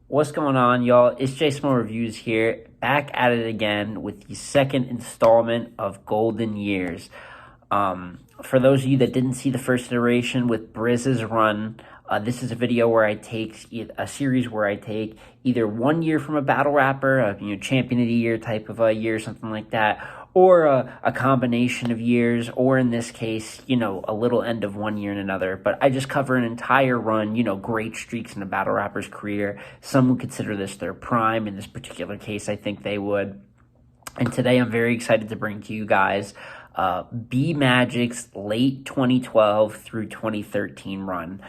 What's going on, y'all? It's J Small Reviews here, back at it again with the second installment of Golden Years. For those of you that didn't see the first iteration with Brizz's run, this is a video where I take a series where I take either 1 year from a battle rapper, a champion of the year type of a year, something like that, or a combination of years, or in this case, a little end of 1 year and another. But I just cover an entire run, great streaks in a battle rapper's career. Some would consider this their prime. In this particular case, I think they would. And today I'm very excited to bring to you guys BMagic's late 2012 through 2013 run.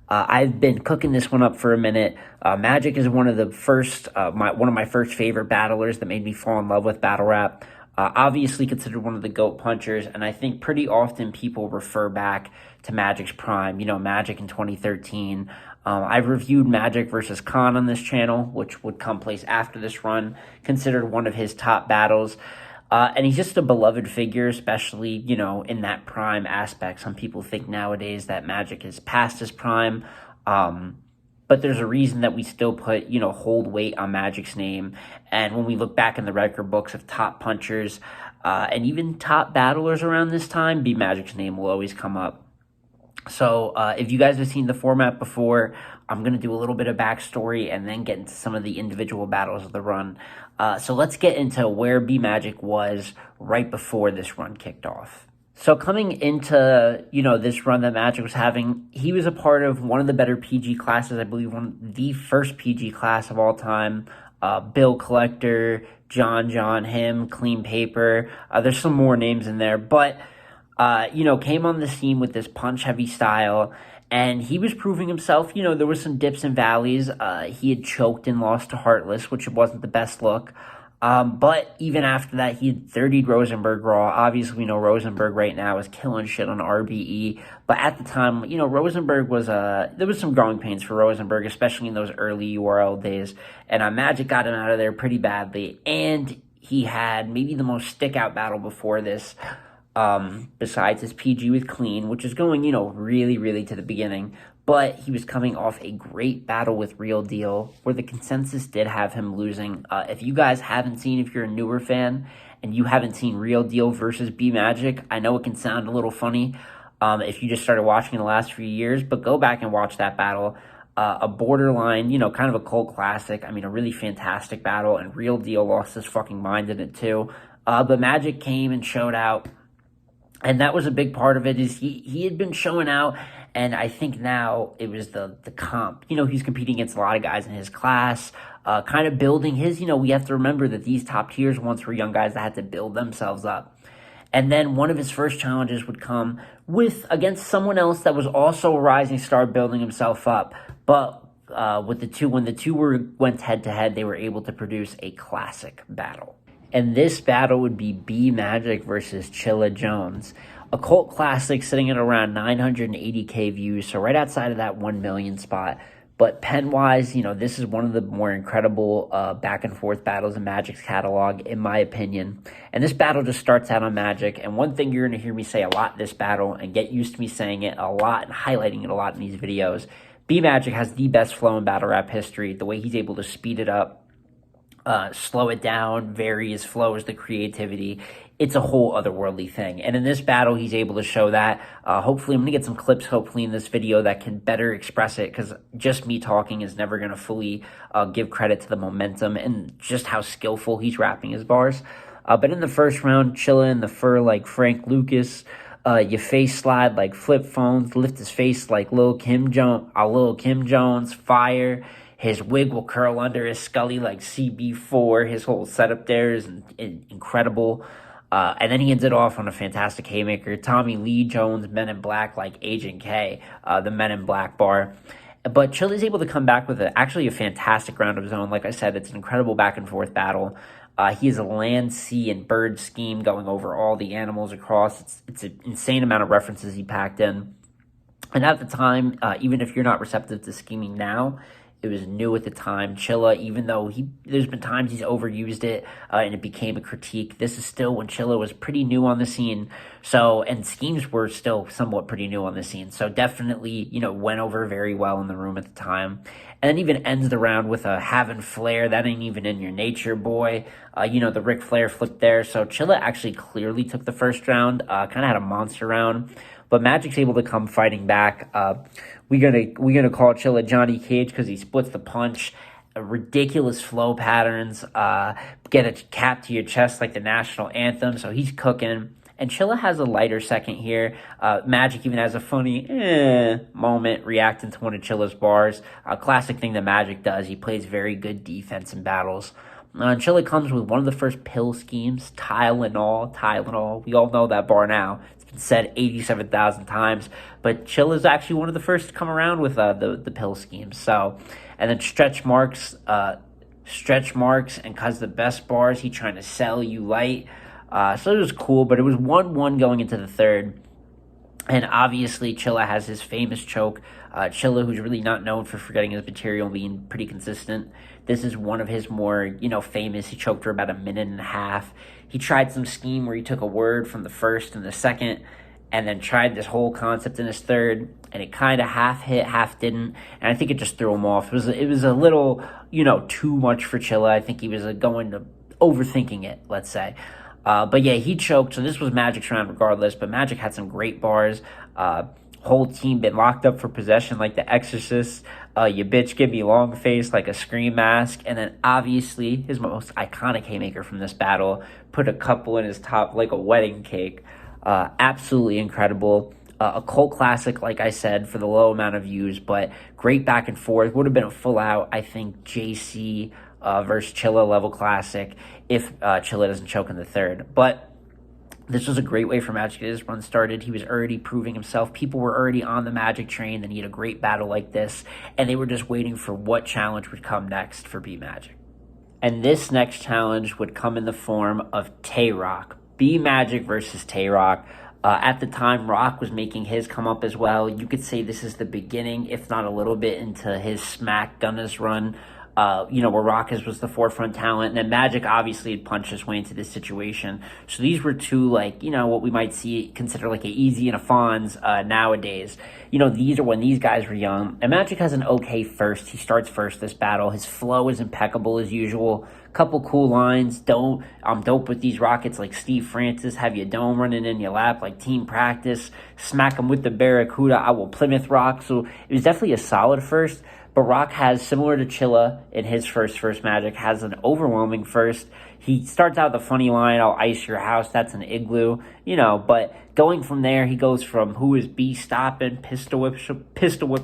I've been cooking this one up for a minute. Magic is one of the first, one of my first favorite battlers that made me fall in love with battle rap. Obviously considered one of the GOAT punchers, and I think pretty often people refer back to Magic's prime, Magic in 2013. I've reviewed Magic versus Khan on this channel, which would come place after this run, considered one of his top battles. And he's just a beloved figure, especially, in that prime aspect. Some people think nowadays that Magic is past his prime. But there's a reason that we still put, hold weight on Magic's name. And when we look back in the record books of top punchers and even top battlers around this time, BMagic's name will always come up. So if you guys have seen the format before, I'm going to do a little bit of backstory and then get into some of the individual battles of the run. So let's get into where BMagic was right before this run kicked off. So coming into, this run that Magic was having, he was a part of one of the better PG classes, I believe the first PG class of all time. Bill Collector, John, him, Clean Paper. There's some more names in there, but, came on the scene with this punch-heavy style, and he was proving himself. There was some dips and valleys. He had choked and lost to Heartless, which wasn't the best look. But even after that, he had 30'd Rosenberg Raw. Obviously, we know Rosenberg right now is killing shit on RBE. But at the time, Rosenberg was, there was some growing pains for Rosenberg, especially in those early URL days. And Magic got him out of there pretty badly. And he had maybe the most stick-out battle before this, besides his PG with Clean, which is going, really to the beginning. But he was coming off a great battle with Real Deal, where the consensus did have him losing. If you guys haven't seen, if you're a newer fan, and you haven't seen Real Deal versus BMagic, I know it can sound a little funny if you just started watching in the last few years, but go back and watch that battle. A borderline, kind of a cult classic. A really fantastic battle, and Real Deal lost his fucking mind in it too. But Magic came and showed out. And that was a big part of it, is he had been showing out, and I think now it was the comp. He's competing against a lot of guys in his class, kind of building his, we have to remember that these top tiers once were young guys that had to build themselves up. And then one of his first challenges would come against someone else that was also a rising star building himself up. But when the two went head-to-head, they were able to produce a classic battle. And this battle would be BMagic versus Chilla Jones, a cult classic sitting at around 980K views, so right outside of that 1 million spot. But pen-wise, this is one of the more incredible back-and-forth battles in Magic's catalog, in my opinion. And this battle just starts out on Magic, and one thing you're going to hear me say a lot in this battle, and get used to me saying it a lot and highlighting it a lot in these videos, BMagic has the best flow in battle rap history. The way he's able to speed it up, slow it down, vary his flows, the creativity. It's a whole otherworldly thing. And in this battle, he's able to show that. Hopefully, I'm going to get some clips, hopefully, in this video that can better express it, because just me talking is never going to fully give credit to the momentum and just how skillful he's rapping his bars. But in the first round, Chilla in the fur like Frank Lucas, your face slide like flip phones, lift his face like Lil Kim Jones, fire. His wig will curl under his Scully like CB4. His whole setup there is incredible. And then he ends it off on a fantastic haymaker. Tommy Lee Jones, Men in Black like Agent K, the Men in Black bar. But Chilla's able to come back with actually a fantastic round of his own. Like I said, it's an incredible back-and-forth battle. He has a land, sea, and bird scheme going over all the animals across. It's an insane amount of references he packed in. And at the time, even if you're not receptive to scheming now, It was new at the time. Chilla, even though there's been times he's overused it and it became a critique, this is still when Chilla was pretty new on the scene. So, and schemes were still somewhat pretty new on the scene. So definitely, went over very well in the room at the time. And then even ends the round with a having flair. That ain't even in your nature, boy. The Ric Flair flip there. So Chilla actually clearly took the first round, kind of had a monster round. But Magic's able to come fighting back. We're gonna call Chilla Johnny Cage because he splits the punch. Ridiculous flow patterns. Get a cap to your chest like the national anthem. So he's cooking. And Chilla has a lighter second here. Magic even has a funny moment reacting to one of Chilla's bars. A classic thing that Magic does. He plays very good defense in battles. Chilla comes with one of the first pill schemes, Tylenol. We all know that bar now. It's been said 87,000 times. But Chilla's actually one of the first to come around with the pill schemes. So, and then stretch marks, and because the best bars, he trying to sell you light. So it was cool, but it was 1-1 going into the third. And obviously, Chilla has his famous choke. Chilla, who's really not known for forgetting his material and being pretty consistent. This is one of his more, famous. He choked for about a minute and a half. He tried some scheme where he took a word from the first and the second, and then tried this whole concept in his third, and it kind of half hit, half didn't, and I think it just threw him off. It was a little, too much for Chilla. I think he was going to overthinking it, let's say. But yeah, he choked, so this was Magic's round regardless, but Magic had some great bars. Whole team been locked up for possession like the Exorcist. You bitch give me long face like a scream mask. And then obviously his most iconic haymaker from this battle, put a couple in his top like a wedding cake. Absolutely incredible. A cult classic, like I said, for the low amount of views, but great back and forth. Would have been a full out, I think, JC versus Chilla level classic if Chilla doesn't choke in the third. But this was a great way for Magic to get his run started. He was already proving himself. People were already on the Magic train. They need a great battle like this, and they were just waiting for what challenge would come next for BMagic. And this next challenge would come in the form of Tay-Rock. BMagic versus Tay-Rock. At the time, Rock was making his come up as well. You could say this is the beginning, if not a little bit, into his Smack Gunners run. Where Rock was the forefront talent, and then Magic obviously had punched his way into this situation. So these were two, what we might consider like a Easy and a Fonz nowadays. These are when these guys were young. And Magic has an okay first. He starts first this battle. His flow is impeccable as usual. Couple cool lines. I'm dope with these rockets like Steve Francis. Have your dome running in your lap like team practice. Smack him with the Barracuda. I will Plymouth Rock. So it was definitely a solid first. But Rock has, similar to Chilla in his first Magic, has an overwhelming first. He starts out with a funny line, I'll ice your house, that's an igloo, but going from there, he goes from who is B stopping, pistol whip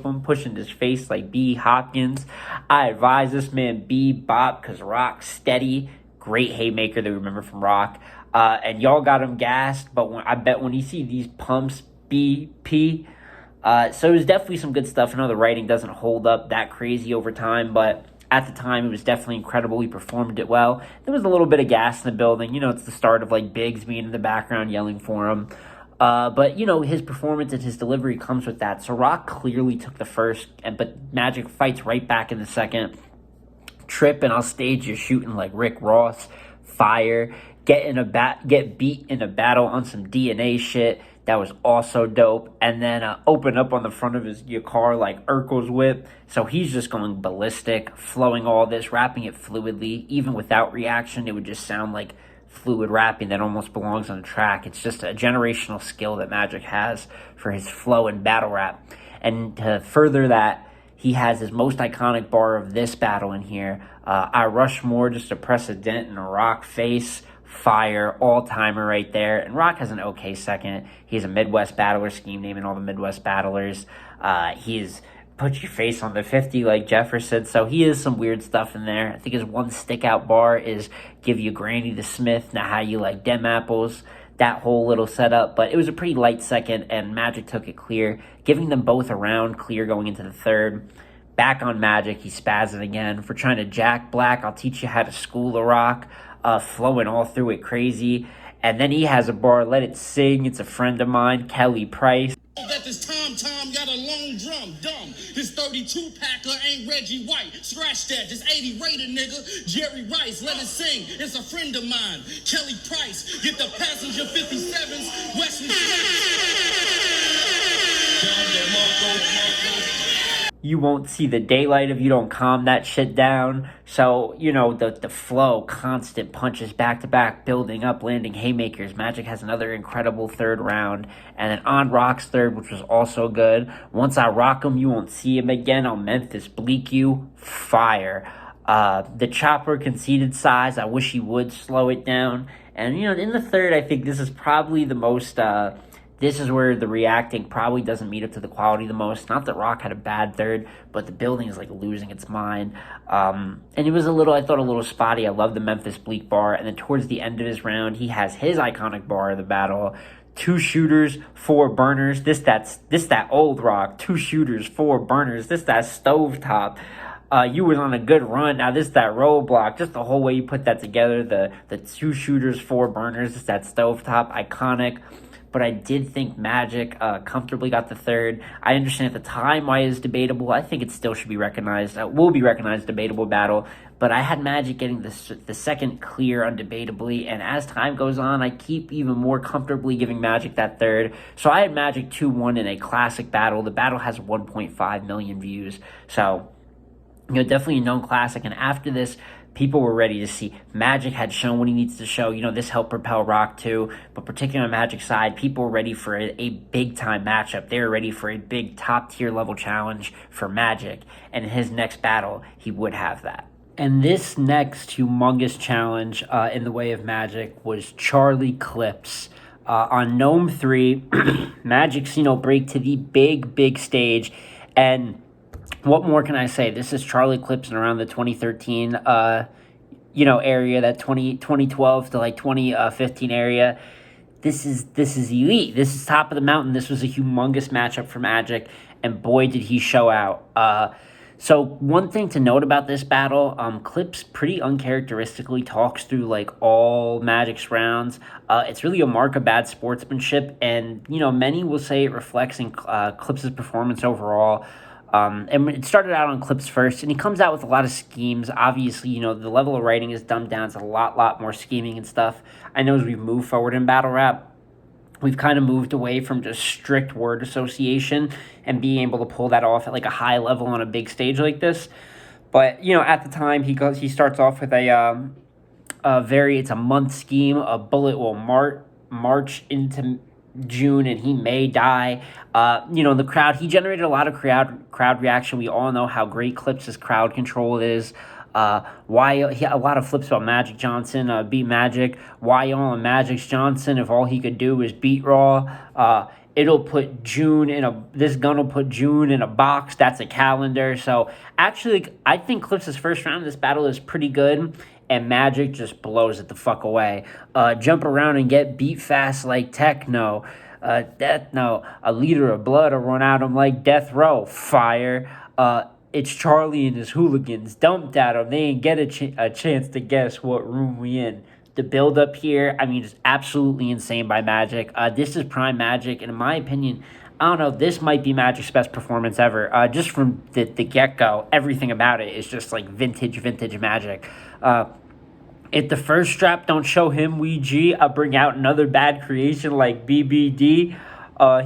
him, pushing his face like B Hopkins. I advise this man B bop, because Rock's steady. Great haymaker that we remember from Rock. And y'all got him gassed, but I bet when you see these pumps, BP, so it was definitely some good stuff. I know the writing doesn't hold up that crazy over time, but at the time it was definitely incredible. He performed it well. There was a little bit of gas in the building. It's the start of Biggs being in the background yelling for him. But his performance and his delivery comes with that. So Rock clearly took the first, but Magic fights right back in the second. Trip and I'll stage you shooting like Rick Ross. Fire. Get beat in a battle on some DNA shit. That was also dope. And then open up on the front of your car like Urkel's whip. So he's just going ballistic, flowing all this, rapping it fluidly. Even without reaction, it would just sound like fluid rapping that almost belongs on a track. It's just a generational skill that Magic has for his flow and battle rap. And to further that, he has his most iconic bar of this battle in here. I rush more just to press a dent in a Rock face. Fire, all-timer right there. And Rock has an okay second. He's a Midwest battler scheme, naming all the Midwest battlers. He's put your face on the 50 like Jefferson. So he is some weird stuff in there. I think his one stick-out bar is give you Granny the Smith, now how you like dem apples. That whole little setup. But it was a pretty light second, and Magic took it clear, giving them both a round clear going into the third. Back on Magic, he spazzing again. For trying to jack Black, I'll teach you how to school the Rock. Flowing all through it crazy. And then he has a bar, let it sing, it's a friend of mine, Kelly Price. That this time Tom got a long drum, dumb. This 32 packer ain't Reggie White. Scratch that, just 80 rated nigga. Jerry Rice, let it sing. It's a friend of mine. Kelly Price, get the passenger 57s. Wesley You won't see the daylight if you don't calm that shit down. So, the flow, constant punches back to back, building up, landing haymakers. Magic has another incredible third round. And then on Rock's third, which was also good. Once I rock him, you won't see him again. I'll Memphis Bleak you. Fire. The chopper conceded size. I wish he would slow it down. And, in the third, I think this is probably the most... this is where the reacting probably doesn't meet up to the quality the most. Not that Rock had a bad third, but the building is losing its mind. And it was I thought a little spotty. I love the Memphis Bleak bar. And then towards the end of his round, he has his iconic bar of the battle. 2 shooters, 4 burners. This that old Rock. 2 shooters, 4 burners. This that stovetop. You was on a good run. Now this that roadblock. Just the whole way you put that together. The 2 shooters, 4 burners. This that stovetop. Iconic. But I did think Magic comfortably got the third. I understand at the time why it's debatable. I think it still should be recognized. Will be recognized debatable battle. But I had Magic getting the second clear undebatably. And as time goes on, I keep even more comfortably giving Magic that third. So I had Magic 2-1 in a classic battle. The battle has 1.5 million views. So, definitely a known classic. And after this, people were ready to see. Magic had shown what he needs to show. This helped propel Rock too. But particularly on Magic's side, people were ready for a big-time matchup. They were ready for a big top-tier level challenge for Magic. And in his next battle, he would have that. And this next humongous challenge in the way of Magic was Charlie Clips. On Gnome 3, Magic's, break to the big stage. And what more can I say? This is Charlie Clips in around the 2013, area, that 2012 to 2015 area. This is elite. This is top of the mountain. This was a humongous matchup for Magic, and boy, did he show out. So one thing to note about this battle, Clips pretty uncharacteristically talks through all Magic's rounds. It's really a mark of bad sportsmanship, and many will say it reflects in Clips' performance overall. And it started out on Clips first, and he comes out with a lot of schemes. Obviously, the level of writing is dumbed down. It's a lot more scheming and stuff. I know as we move forward in battle rap, we've kind of moved away from just strict word association and being able to pull that off at a high level on a big stage like this. But, at the time, he starts off with it's a month scheme. A bullet will march into June and he may die. The crowd, he generated a lot of crowd reaction. We all know how great Clips' crowd control is. Why a lot of flips about Magic Johnson, BMagic. Why on Magic Johnson if all he could do is beat Raw? It'll put this gun will put June in a box. That's a calendar. So actually, I think Clips' first round of this battle is pretty good. And Magic just blows it the fuck away. Jump around and get beat fast like techno. Death no. A liter of blood will run out him like death row. Fire. It's Charlie and his hooligans. Dumped at him. They ain't get a chance to guess what room we in. The build up here, is absolutely insane by Magic. This is prime Magic. And in my opinion, I don't know, this might be Magic's best performance ever. Just from the get-go, everything about it is just vintage Magic. If the first strap don't show him Ouija, I'll bring out another bad creation like BBD.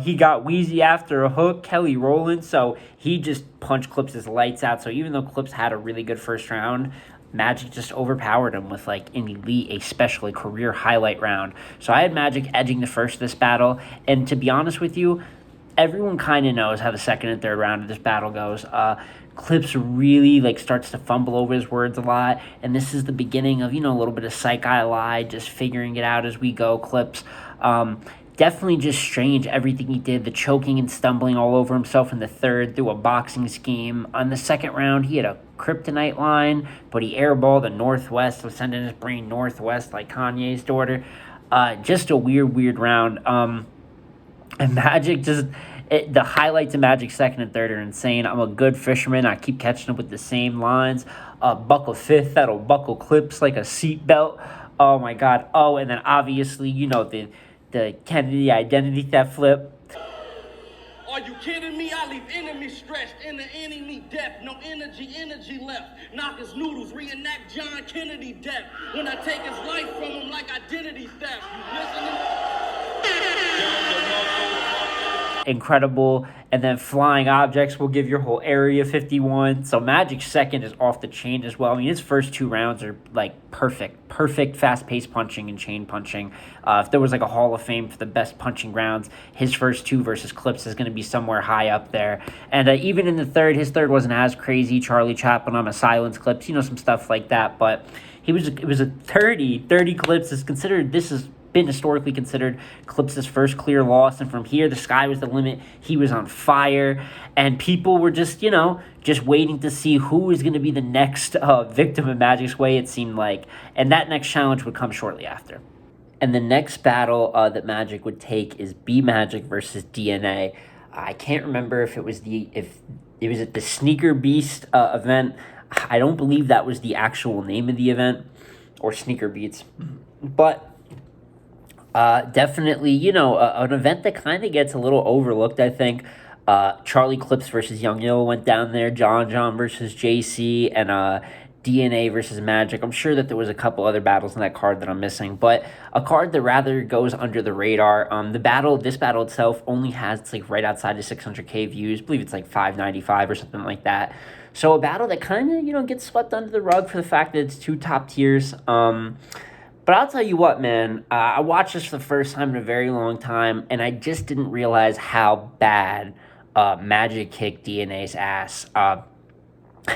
He got Wheezy after a hook, Kelly Rowland, so he just punched Clips' lights out. So even though Clips had a really good first round, Magic just overpowered him with an elite, especially career highlight round. So I had Magic edging the first of this battle, and to be honest with you, everyone kind of knows how the second and third round of this battle goes. Clips really starts to fumble over his words a lot, and this is the beginning of a little bit of psych I lied, just figuring it out as we go. Clips definitely just strange everything he did, the choking and stumbling all over himself in the third through a boxing scheme. On the second round, he had a kryptonite line, but he airballed the northwest, was sending his brain northwest like Kanye's daughter. Just a weird round. And Magic the highlights of Magic's second and third are insane. I'm a good fisherman. I keep catching up with the same lines. Buckle fifth, that'll buckle Clips like a seatbelt. Oh my God. Oh, and then obviously, the Kennedy identity theft flip. Are you kidding me? I leave enemies stretched in the enemy depth. No energy left. Knock his noodles, reenact John Kennedy death. When I take his life from him like identity theft. You listening? Incredible. And then flying objects will give your whole area 51. So Magic's second is off the chain as well. I mean, his first 2 rounds are like perfect fast-paced punching and chain punching. If there was like a Hall of Fame for the best punching rounds, his first 2 versus Clips is going to be somewhere high up there. And even in the third, his third wasn't as crazy. Charlie Chaplin on a silence Clips, some stuff like that. But it was a 30 Clips is considered, this is been historically considered Clips' first clear loss, and from here the sky was the limit. He was on fire, and people were just waiting to see who was going to be the next victim of Magic's way, it seemed like, and that next challenge would come shortly after. And the next battle that Magic would take is BMagic versus DNA. I can't remember if it was at the Sneaker Beast event. I don't believe that was the actual name of the event, or Sneaker Beats, but definitely, an event that kind of gets a little overlooked, I think. Charlie Clips versus Young Ill went down there, John versus JC, and DNA versus Magic. I'm sure that there was a couple other battles in that card that I'm missing, but a card that rather goes under the radar. This battle itself only has, it's like right outside of 600K views. I believe it's like 595 or something like that. So a battle that kind of, gets swept under the rug for the fact that it's 2 top tiers. But I'll tell you what, man, I watched this for the first time in a very long time, and I just didn't realize how bad Magic kicked DNA's ass,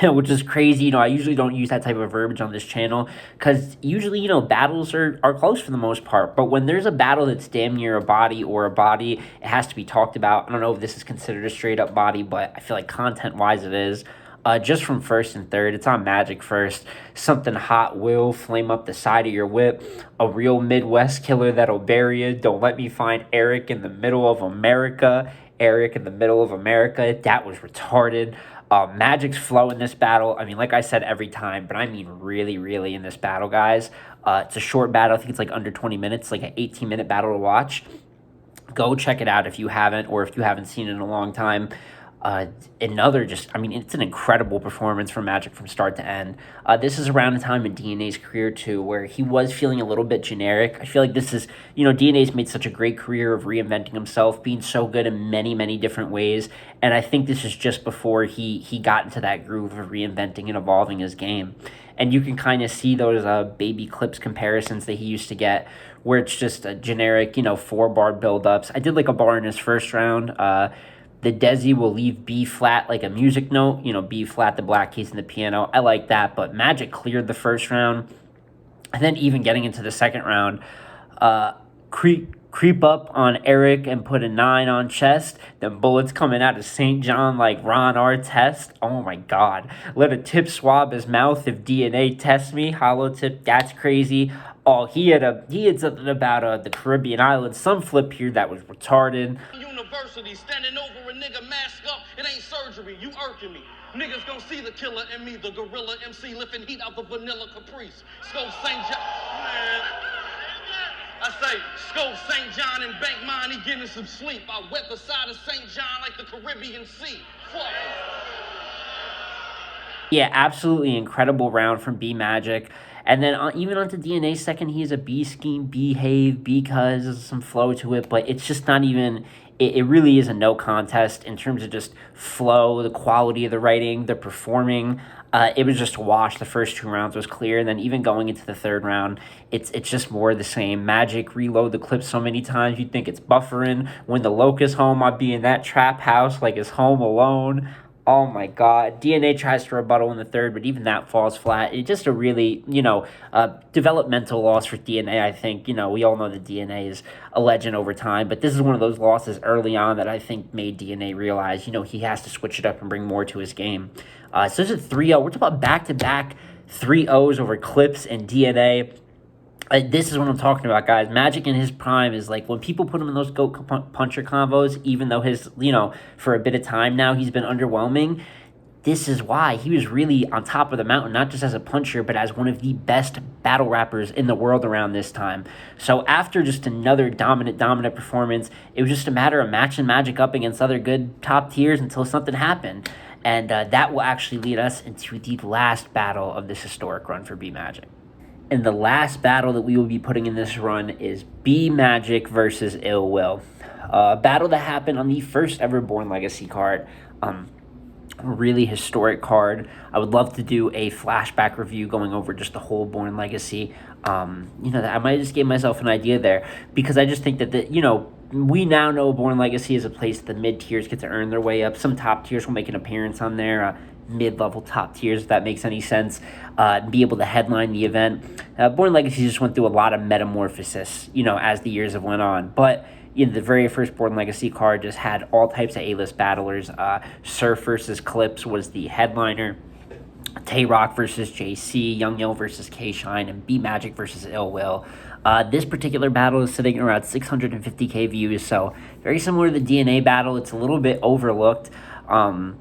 which is crazy. I usually don't use that type of verbiage on this channel because usually, battles are close for the most part. But when there's a battle that's damn near a body, it has to be talked about. I don't know if this is considered a straight-up body, but I feel like content-wise it is. Just from first and third, it's on Magic first. Something hot will flame up the side of your whip. A real Midwest killer that'll bury you. Don't let me find Eric in the middle of America. That was retarded. Magic's flow in this battle, I mean, like I said every time, but I mean really in this battle, guys. It's a short battle. I think it's like under 20 minutes, like an 18-minute battle to watch. Go check it out if you haven't, or if you haven't seen it in a long time. It's an incredible performance from Magic from start to end. This is around the time in DNA's career, too, where he was feeling a little bit generic. I feel like this is, DNA's made such a great career of reinventing himself, being so good in many different ways, and I think this is just before he got into that groove of reinventing and evolving his game. And you can kind of see those baby Clips comparisons that he used to get, where it's just a generic, 4-bar build-ups. I did like a bar in his first round. The Desi will leave B flat like a music note, B flat, the black keys in the piano. I like that, but Magic cleared the first round. And then even getting into the second round, creep up on Eric and put a 9 on chest. Then bullets coming out of St. John like Ron Artest. Oh my God. Let a tip swab his mouth if DNA tests me. Hollow tip, that's crazy. Oh, he had something about the Caribbean islands. Some flip here that was retarded. University, standing over a nigga mask up. It ain't surgery, you irking me. Niggas gon' see the killer in me, the gorilla MC lifting heat out the vanilla caprice. Scope St. John, man. I say, Scope St. John and Bank Mine, he getting some sleep. I wet the side of St. John like the Caribbean Sea. Fuck him. Yeah, absolutely incredible round from BMagic. And then even onto DNA's second, he has a B scheme, behave, because there's some flow to it, but it's just not even, it really is a no contest in terms of just flow, the quality of the writing, the performing. It was just a wash. The first 2 rounds was clear, and then even going into the third round, it's just more of the same. Magic reload the clip so many times you'd think it's buffering. When the Locust home, I'd be in that trap house like it's home alone. Oh my God. DNA tries to rebuttal in the third, but even that falls flat. It's just a really, developmental loss for DNA, I think. We all know that DNA is a legend over time, but this is one of those losses early on that I think made DNA realize, he has to switch it up and bring more to his game. So this is 3-0. We're talking about back-to-back 3-0s over Clips and DNA. This is what I'm talking about, guys. Magic in his prime is like when people put him in those goat puncher combos, even though his, for a bit of time now, he's been underwhelming. this is why he was really on top of the mountain, not just as a puncher, but as one of the best battle rappers in the world around this time. So after just another dominant performance, it was just a matter of matching Magic up against other good top tiers until something happened. And that will actually lead us into the last battle of this historic run for BMagic. And the last battle that we will be putting in this run is BMagic versus Ill Will. A battle that happened on the first ever Born Legacy card. A really historic card. I would love to do a flashback review going over just the whole Born Legacy. I might have just gave myself an idea there, because I just think that we now know Born Legacy is a place that the mid tiers get to earn their way up. Some top tiers will make an appearance on there. Mid-level top tiers, if that makes any sense, be able to headline the event. Born Legacy just went through a lot of metamorphosis, as the years have went on. But the very first Born Legacy card just had all types of A-list battlers. Surf versus Clips was the headliner. Tay-Rock versus JC, Young Yo versus K-Shine, and BMagic versus Ill Will. This particular battle is sitting around 650k views, so very similar to the DNA battle. It's a little bit overlooked. And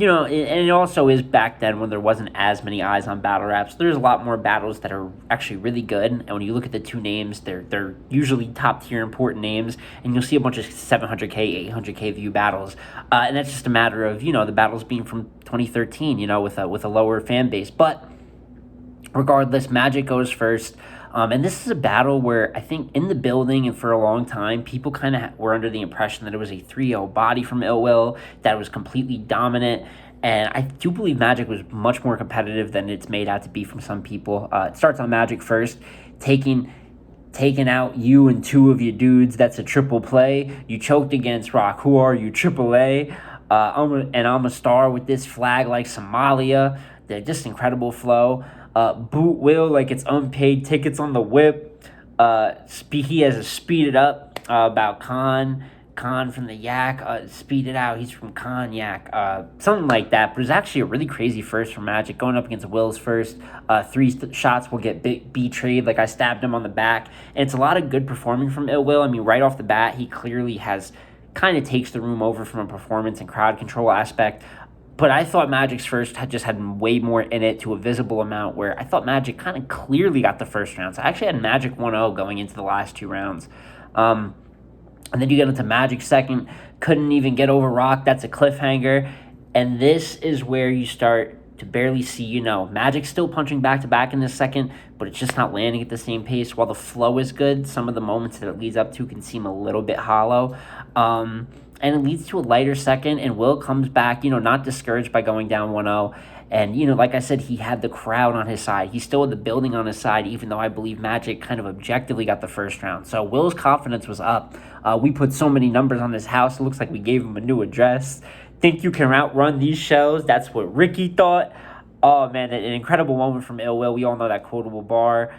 it also is back then when there wasn't as many eyes on battle raps. There's a lot more battles that are actually really good, and when you look at the two names, they're usually top tier important names, and you'll see a bunch of 700k, 800k view battles, and that's just a matter of the battles being from 2013, with a lower fan base. But regardless, Magic goes first. And this is a battle where I think in the building and for a long time, people kind of were under the impression that it was a 3-0 body from Ill Will, that it was completely dominant. And I do believe Magic was much more competitive than it's made out to be from some people. It starts on Magic first, taking out you and two of your dudes. That's a triple play. You choked against Rock. Who are you? Triple A. I'm a star with this flag like Somalia. They're just incredible flow. Boot Will like it's unpaid tickets on the whip. He has a speed it up about Khan from the Yak. Speed it out. He's from Cognac. Something like that. But it was actually a really crazy first for Magic going up against Will's first. 3 shots will get betrayed. Like I stabbed him on the back. And it's a lot of good performing from Ill Will. I mean, right off the bat, he clearly kind of takes the room over from a performance and crowd control aspect. But I thought Magic's first had way more in it, to a visible amount, where I thought Magic kind of clearly got the first round. So I actually had Magic 1-0 going into the last 2 rounds. And then you get into Magic second, couldn't even get over Rock. That's a cliffhanger. And this is where you start to barely see, Magic's still punching back-to-back in the second, but it's just not landing at the same pace. While the flow is good, some of the moments that it leads up to can seem a little bit hollow. And it leads to a lighter second, and Will comes back, not discouraged by going down 1-0. And, like I said, he had the crowd on his side. He still had the building on his side, even though I believe Magic kind of objectively got the first round. So Will's confidence was up. We put so many numbers on this house, it looks like we gave him a new address. Think you can outrun these shells? That's what Ricky thought. Oh, man, an incredible moment from Ill Will. We all know that quotable bar.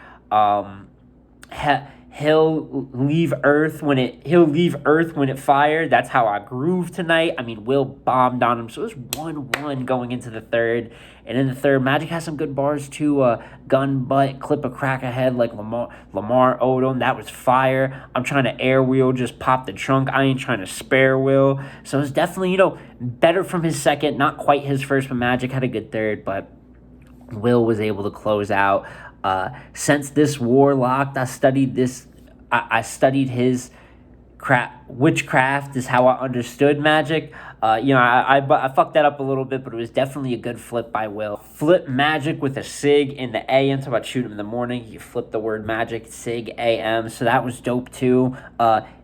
He'll leave Earth when it fired. That's how I groove tonight. I mean, Will bombed on him. So it was 1-1 going into the third. And in the third, Magic has some good bars too. Gun butt, clip a crack ahead like Lamar Odom. That was fire. I'm trying to air wheel, just pop the trunk. I ain't trying to spare Will. So it's definitely, better from his second. Not quite his first, but Magic had a good third. But Will was able to close out. Since this war locked, I studied his witchcraft is how I understood Magic. I fucked that up a little bit, but it was definitely a good flip by Will. Flip Magic with a SIG in the AM. Talk about shooting in the morning. You flip the word Magic, SIG AM. So that was dope too.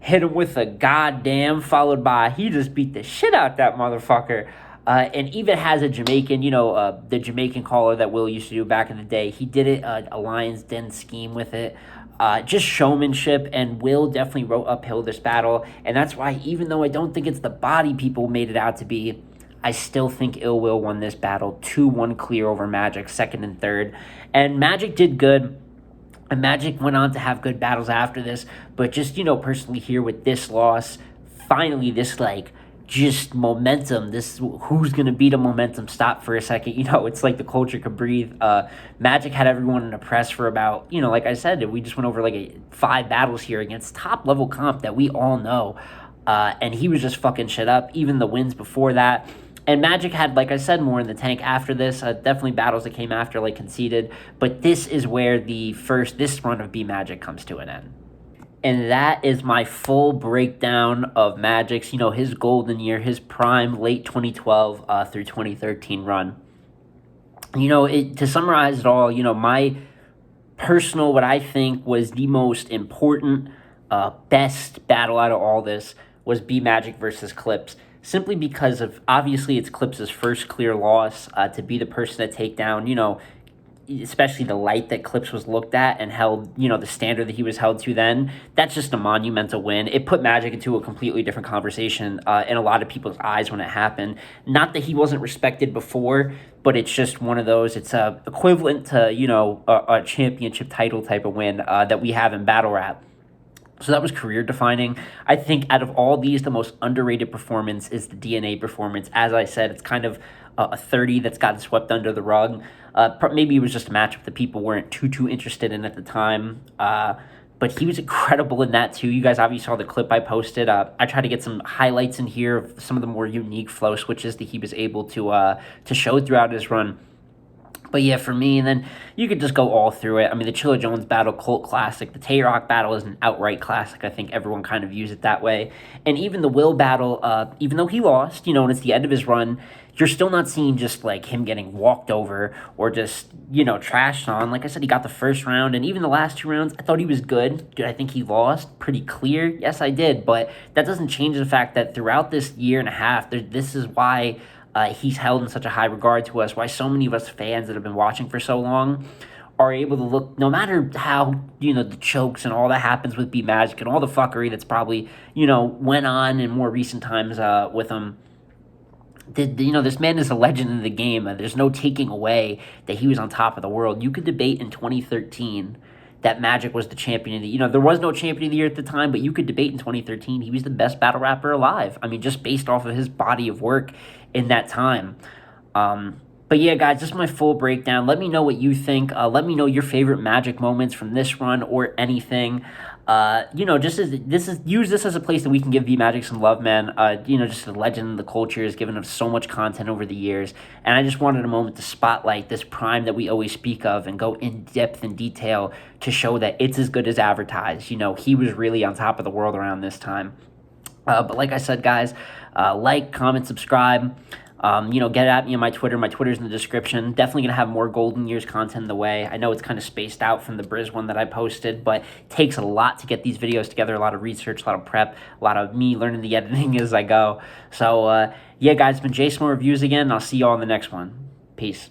Hit him with a goddamn, followed by he just beat the shit out that motherfucker. And even has a Jamaican, the Jamaican caller that Will used to do back in the day. He did it, a Lion's Den scheme with it. Just showmanship, and Will definitely wrote uphill this battle. And that's why, even though I don't think it's the body people made it out to be, I still think Ill Will won this battle 2-1 clear over Magic, second and third. And Magic did good. And Magic went on to have good battles after this. But just, personally here with this loss, finally this, just momentum, who's going to beat a momentum stop for a second. It's like the culture could breathe. Magic had everyone in the press for about, like I said, we just went over 5 battles here against top level comp that we all know. And he was just fucking shit up. Even the wins before that, And Magic had, like I said, more in the tank after this. Definitely battles that came after, like Conceded. But this is where this run of BMagic comes to an end. And that is my full breakdown of Magic's, his golden year, his prime, late 2012 through 2013 run. To summarize it all, my personal, what I think was the most important, best battle out of all this was BMagic versus Clips. Simply because of, obviously, it's Clips' first clear loss, to be the person to take down, especially the light that Clips was looked at and held, the standard that he was held to then. That's just a monumental win. It put Magic into a completely different conversation in a lot of people's eyes when it happened. Not that he wasn't respected before, but it's just one of those. It's equivalent to, a championship title type of win that we have in battle rap. So that was career defining. I think out of all these, the most underrated performance is the DNA performance. As I said, it's kind of a 30 that's gotten swept under the rug. Maybe it was just a matchup that people weren't too interested in at the time. But he was incredible in that too. You guys obviously saw the clip I posted. I tried to get some highlights in here of some of the more unique flow switches that he was able to show throughout his run. But yeah, for me, and then you could just go all through it. I mean, the Chilla Jones battle, cult classic. The Tay-Rock battle is an outright classic. I think everyone kind of views it that way. And even the Will battle, even though he lost, and it's the end of his run, you're still not seeing just like him getting walked over or just, trashed on. Like I said, he got the first round, and even the last 2 rounds, I thought he was good. Did I think he lost? Pretty clear. Yes, I did. But that doesn't change the fact that throughout this year and a half, this is why he's held in such a high regard to us, why so many of us fans that have been watching for so long are able to look, no matter how, the chokes and all that happens with BMagic and all the fuckery that's probably, went on in more recent times with him. This man is a legend in the game. There's no taking away that he was on top of the world. You could debate in 2013 that Magic was the champion of the, there was no champion of the year at the time, but you could debate in 2013 he was the best battle rapper alive. I mean, just based off of his body of work in that time. But yeah, guys, just my full breakdown. Let me know what you think. Let me know your favorite Magic moments from this run or anything. Use this as a place that we can give BMagic some love, man. Just the legend, the culture has given us so much content over the years, and I just wanted a moment to spotlight this prime that we always speak of and go in depth and detail to show that it's as good as advertised. He was really on top of the world around this time. But like I said, guys, like, comment, subscribe. Get at me on my Twitter. My Twitter's in the description. Definitely going to have more Golden Years content in the way. I know it's kind of spaced out from the Briz one that I posted, but it takes a lot to get these videos together, a lot of research, a lot of prep, a lot of me learning the editing as I go. So, yeah, guys, it's been J Small Reviews again. I'll see you all in the next one. Peace.